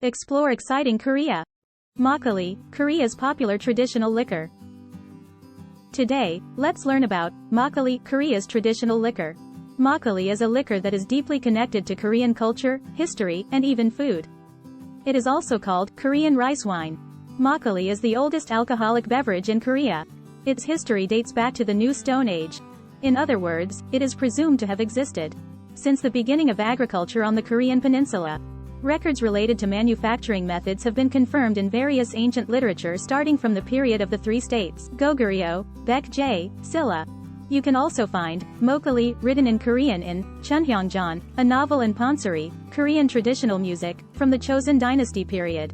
Explore exciting Korea. Makgeolli, Korea's popular traditional liquor. Today, let's learn about Makgeolli, Korea's traditional liquor. Makgeolli is a liquor that is deeply connected to Korean culture, history, and even food. It is also called Korean rice wine. Makgeolli is the oldest alcoholic beverage in Korea. Its history dates back to the New Stone Age. In other words, it is presumed to have existed since the beginning of agriculture on the Korean peninsula. Records related to manufacturing methods have been confirmed in various ancient literature starting from the period of the Three States, Goguryeo, Baek-jae, Silla. You can also find Makgeolli written in Korean in Chunhyangjan, a novel, and Pansori, Korean traditional music, from the Chosun dynasty period.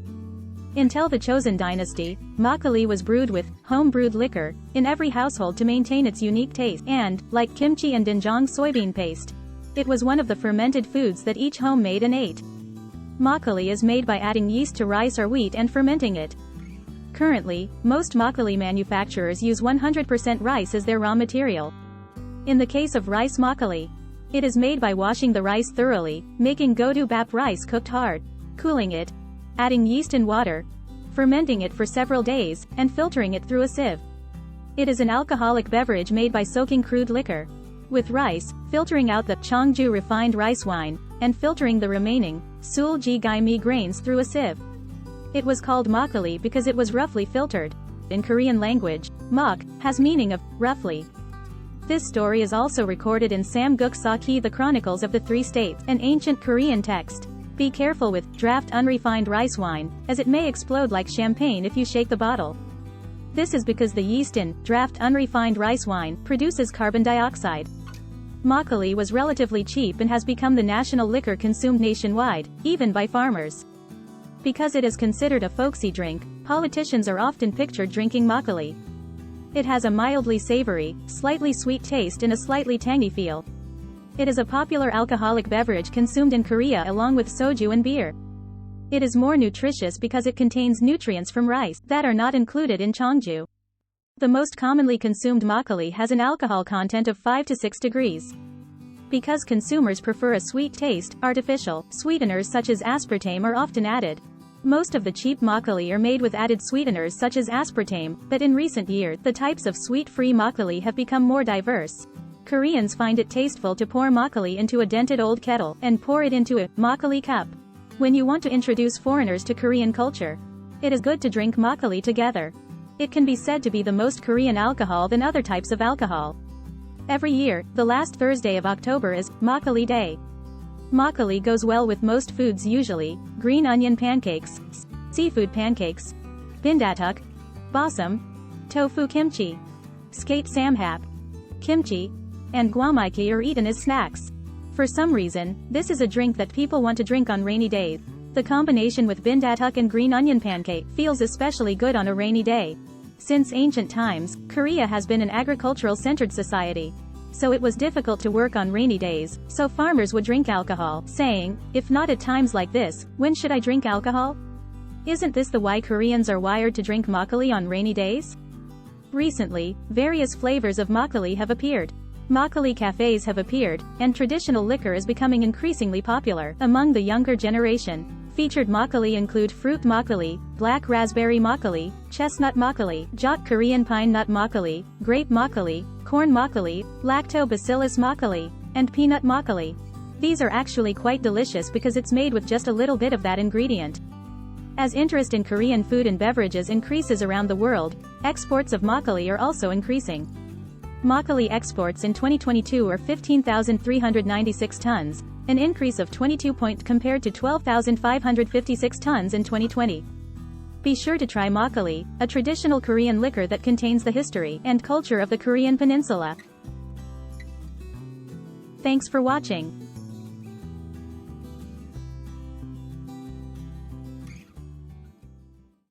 Until the Chosun dynasty, Makgeolli was brewed with home-brewed liquor in every household to maintain its unique taste, and, like kimchi and doenjang soybean paste, it was one of the fermented foods that each home made and ate. Makgeolli is made by adding yeast to rice or wheat and fermenting it. Currently, most makgeolli manufacturers use 100% rice as their raw material. In the case of rice makgeolli, it is made by washing the rice thoroughly, making godoo-bap rice cooked hard, cooling it, adding yeast and water, fermenting it for several days, and filtering it through a sieve. It is an alcoholic beverage made by soaking crude liquor with rice, filtering out the chongju refined rice wine, and filtering the remaining sulji gaimi grains through a sieve. It was called makgeolli because it was roughly filtered. In Korean language, mak has meaning of roughly. This story is also recorded in Samguk Saki, the Chronicles of the Three States, an ancient Korean text. Be careful with draft unrefined rice wine, as it may explode like champagne if you shake the bottle. This is because the yeast in draft unrefined rice wine produces carbon dioxide. Makgeolli was relatively cheap and has become the national liquor consumed nationwide, even by farmers. Because it is considered a folksy drink, politicians are often pictured drinking makgeolli. It has a mildly savory, slightly sweet taste and a slightly tangy feel. It is a popular alcoholic beverage consumed in Korea along with soju and beer. It is more nutritious because it contains nutrients from rice that are not included in chongju. The most commonly consumed makgeolli has an alcohol content of 5 to 6 degrees. Because consumers prefer a sweet taste, artificial sweeteners such as aspartame are often added. Most of the cheap makgeolli are made with added sweeteners such as aspartame, but in recent years, the types of sweet-free makgeolli have become more diverse. Koreans find it tasteful to pour makgeolli into a dented old kettle, and pour it into a makgeolli cup. When you want to introduce foreigners to Korean culture, it is good to drink makgeolli together. It can be said to be the most Korean alcohol than other types of alcohol. Every year, the last Thursday of October is Makgeolli Day. Makgeolli goes well with most foods, usually green onion pancakes, seafood pancakes, bindatuk, basam, tofu kimchi, skate samhap, kimchi, and guamaiki are eaten as snacks. For some reason, this is a drink that people want to drink on rainy days. The combination with bindatuk and green onion pancake feels especially good on a rainy day. Since ancient times, Korea has been an agricultural-centered society. So it was difficult to work on rainy days, so farmers would drink alcohol, saying, "If not at times like this, when should I drink alcohol?" Isn't this the why Koreans are wired to drink makgeolli on rainy days? Recently, various flavors of makgeolli have appeared. Makgeolli cafes have appeared, and traditional liquor is becoming increasingly popular among the younger generation. Featured makgeolli include fruit makgeolli, black raspberry makgeolli, chestnut makgeolli, jot Korean pine nut makgeolli, grape makgeolli, corn makgeolli, lactobacillus makgeolli, and peanut makgeolli. These are actually quite delicious because it's made with just a little bit of that ingredient. As interest in Korean food and beverages increases around the world, exports of makgeolli are also increasing. Makgeolli exports in 2022 are 15,396 tons, an increase of 22 compared to 12,556 tons in 2020. Be sure to try makgeolli, a traditional Korean liquor that contains the history and culture of the Korean peninsula. Thanks for watching.